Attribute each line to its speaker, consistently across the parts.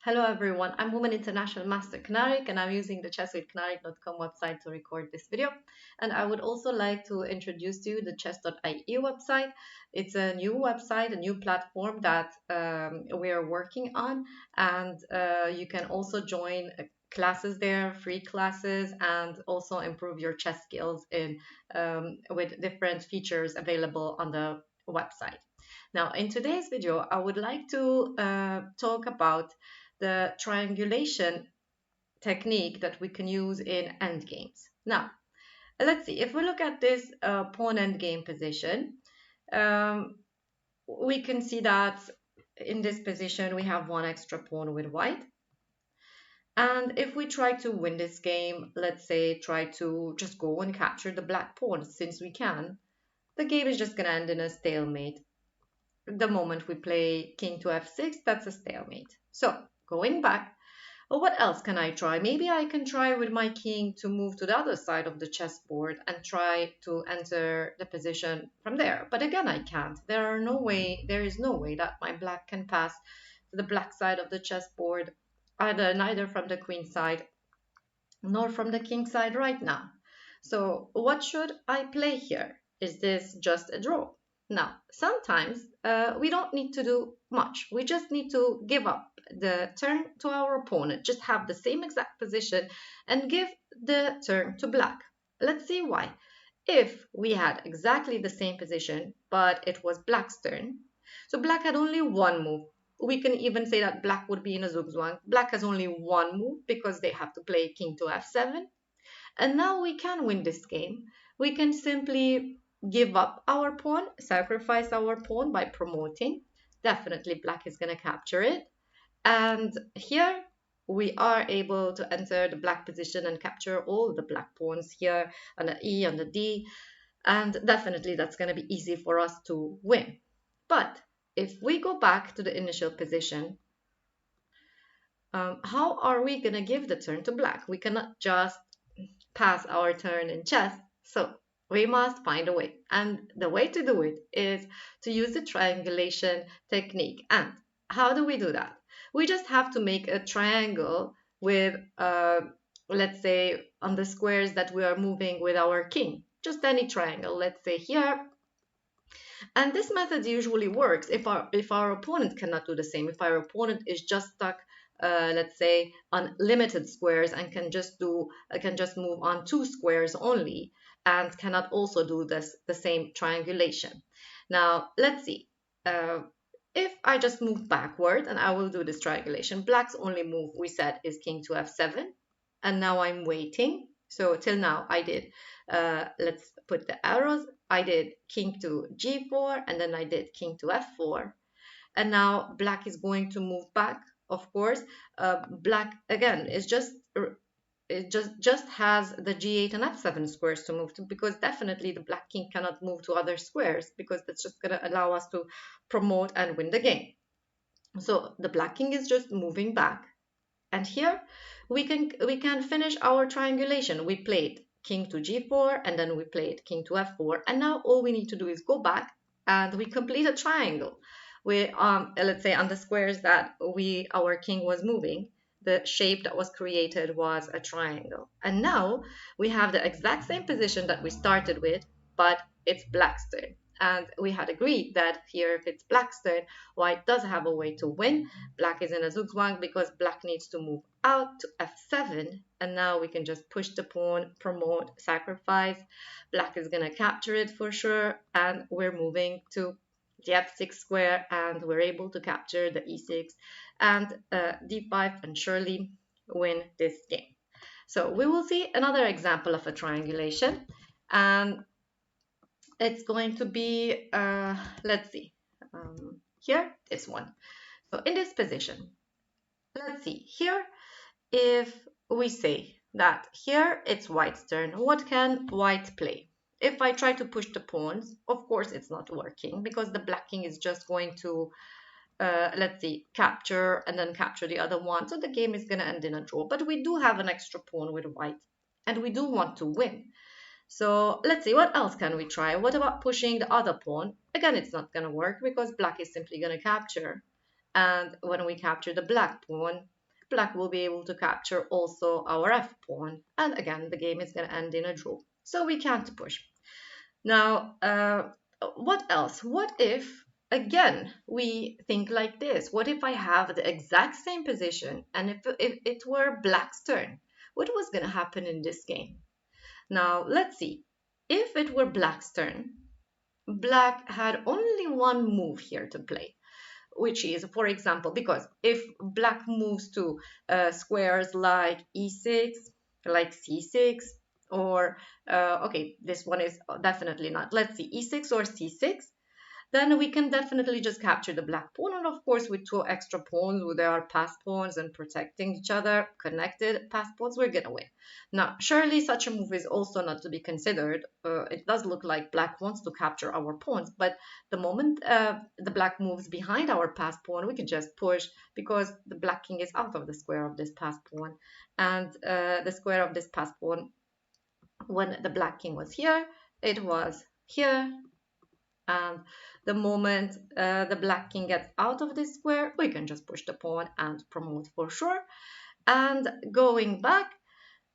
Speaker 1: Hello everyone, I'm Woman International Master Knarik and I'm using the chesswithknarik.com website to record this video. And I would also like to introduce to you the chess.ie website. It's a new website, a new platform that we are working on, and you can also join classes there, free classes, and also improve your chess skills with different features available on the website. Now, in today's video, I would like to talk about the triangulation technique that we can use in endgames. Now, let's see. If we look at this pawn endgame position, um, we can see that in this position we have one extra pawn with white. And if we try to win this game, let's say try to just go and capture the black pawn since we can, the game is just going to end in a stalemate. The moment we play king to f6, that's a stalemate. So going back, what else can I try? Maybe I can try with my king to move to the other side of the chessboard and try to enter the position from there. But again, I can't. There is no way that my black can pass to the black side of the chessboard, neither from the queen side nor from the king side right now. So what should I play here? Is this just a draw? Now, sometimes we don't need to do much. We just need to give up the turn to our opponent, just have the same exact position and give the turn to black. Let's see why. If we had exactly the same position, but it was black's turn, so black had only one move. We can even say that black would be in a zugzwang. Black has only one move because they have to play king to f7. And now we can win this game. We can simply give up our pawn, sacrifice our pawn by promoting. Definitely black is going to capture it. And here we are able to enter the black position and capture all the black pawns here on the E, on the D. And definitely that's going to be easy for us to win. But if we go back to the initial position, how are we going to give the turn to black? We cannot just pass our turn in chess. So we must find a way. And the way to do it is to use the triangulation technique. And how do we do that? We just have to make a triangle with, let's say, on the squares that we are moving with our king. Just any triangle. Let's say here. And this method usually works if our opponent cannot do the same. If our opponent is just stuck let's say on limited squares and can just move on two squares only and cannot also do the same triangulation. Now let's see, if I just move backward and I will do this triangulation, black's only move we said is king to f7, and now I'm waiting. So till now I did, let's put the arrows, I did king to g4 and then I did king to f4, and now black is going to move back. Of course, black again is just has the g8 and f7 squares to move to, because definitely the black king cannot move to other squares because that's just going to allow us to promote and win the game. So the black king is just moving back, and here we can finish our triangulation. We played king to g4 and then we played king to f4, and now all we need to do is go back and we complete a triangle. We let's say on the squares that our king was moving, the shape that was created was a triangle. And now we have the exact same position that we started with, but it's black's turn. And we had agreed that here, if it's black's turn, white does have a way to win. Black is in a zugzwang because black needs to move out to f7. And now we can just push the pawn, promote, sacrifice. Black is going to capture it for sure. And we're moving to the f6 square, and we're able to capture the e6 and d5 and surely win this game. So we will see another example of a triangulation, and it's going to be, let's see, here, this one. So in this position, let's see here, if we say that here it's white's turn, what can white play? If I try to push the pawns, of course it's not working because the black king is just going to, let's see, capture and then capture the other one. So the game is going to end in a draw. But we do have an extra pawn with white and we do want to win. So let's see, what else can we try? What about pushing the other pawn? Again, it's not going to work because black is simply going to capture. And when we capture the black pawn, black will be able to capture also our f pawn. And again, the game is going to end in a draw. So we can't push. Now, what else? What if, again, we think like this? What if I have the exact same position and if it were black's turn? What was going to happen in this game? Now, let's see. If it were black's turn, black had only one move here to play, which is, for example, because if black moves to squares like e6, like c6, or okay, this one is definitely not. Let's see, e6 or c6, then we can definitely just capture the black pawn. And of course, with two extra pawns, with our pass pawns and protecting each other, connected pass pawns, we're gonna win. Now, surely such a move is also not to be considered. It does look like black wants to capture our pawns, but the moment the black moves behind our pass pawn, we can just push because the black king is out of the square of this pass pawn. And the square of this pass pawn, when the black king was here, it was here, and the moment the black king gets out of this square, we can just push the pawn and promote for sure. And going back,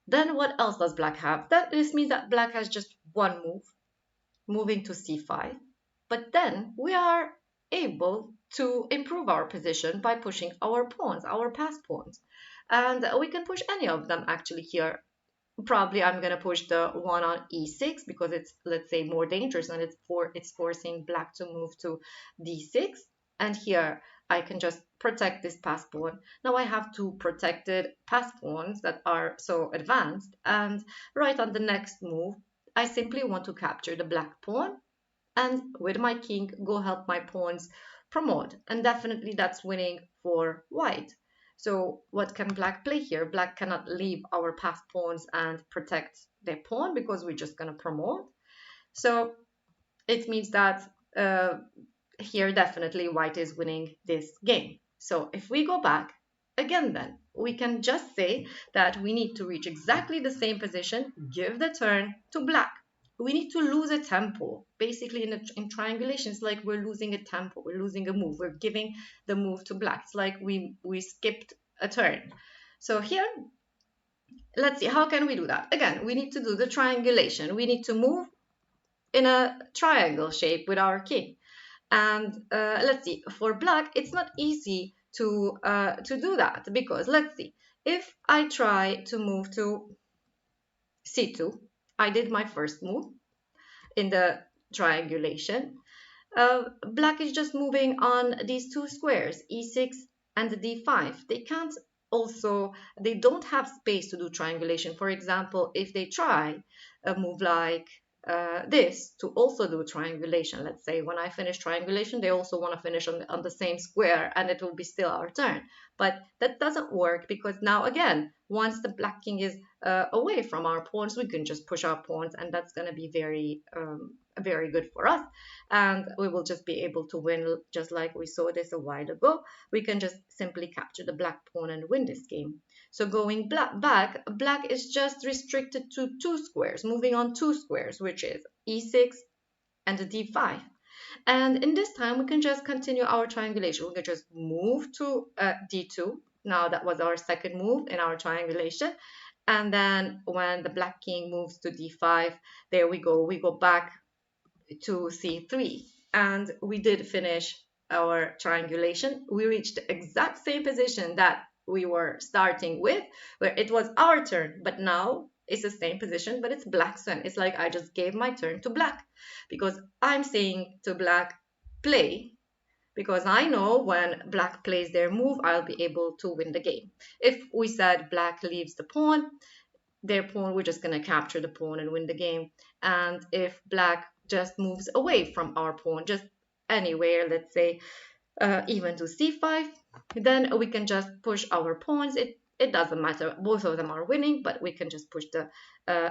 Speaker 1: then what else does black have? This means that black has just one move, moving to c5. But then we are able to improve our position by pushing our pawns, our pass pawns. And we can push any of them actually here. Probably I'm going to push the one on e6 because it's, let's say, more dangerous, and it's forcing black to move to d6. And here I can just protect this pass pawn. Now I have two protected pass pawns that are so advanced, and right on the next move I simply want to capture the black pawn, and with my king go help my pawns promote, and definitely that's winning for white. So what can black play here? Black cannot leave our pass pawns and protect their pawn because we're just going to promote. So it means that here definitely white is winning this game. So if we go back again, then we can just say that we need to reach exactly the same position, give the turn to black. We need to lose a tempo. Basically, in triangulation, it's like we're losing a tempo, we're losing a move, we're giving the move to black. It's like we skipped a turn. So here, let's see, how can we do that? Again, we need to do the triangulation. We need to move in a triangle shape with our king. And let's see, for black, it's not easy to do that because let's see, if I try to move to c2, I did my first move in the triangulation. Black is just moving on these two squares, e6 and d5. They don't have space to do triangulation. For example, if they try a move like this to also do triangulation, let's say when I finish triangulation, they also want to finish on the same square and it will be still our turn. But that doesn't work because now again, once the black king is away from our pawns, we can just push our pawns, and that's going to be very good for us, and we will just be able to win just like we saw this a while ago. We can just simply capture the black pawn and win this game. So going back, black is just restricted to two squares, moving on two squares, which is e6 and d5. And in this time, we can just continue our triangulation. We can just move to d2. Now that was our second move in our triangulation. And then when the black king moves to d5, there we go. We go back to c3. And we did finish our triangulation. We reached the exact same position that we were starting with, where it was our turn, but now it's the same position, but it's black's turn. It's like I just gave my turn to black because I'm saying to black, play, because I know when black plays their move, I'll be able to win the game. If we said black leaves the pawn, their pawn, we're just going to capture the pawn and win the game. And if black just moves away from our pawn, just anywhere, let's say even to c5, then we can just push our pawns. It doesn't matter, both of them are winning, but we can just push the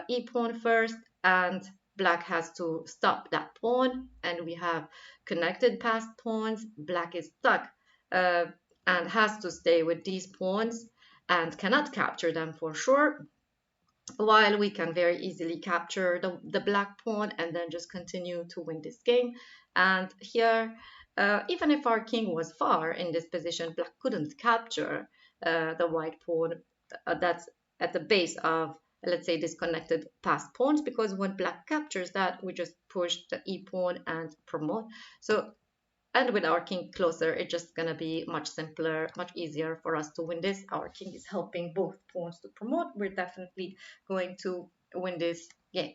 Speaker 1: e pawn first, and black has to stop that pawn, and we have connected passed pawns. Black is stuck and has to stay with these pawns and cannot capture them for sure, while we can very easily capture the black pawn and then just continue to win this game. And here, even if our king was far in this position, black couldn't capture the white pawn that's at the base of, let's say, disconnected passed pawns, because when black captures that, we just push the e pawn and promote. So, and with our king closer, it's just gonna be much simpler, much easier for us to win this. Our king is helping both pawns to promote. We're definitely going to win this game.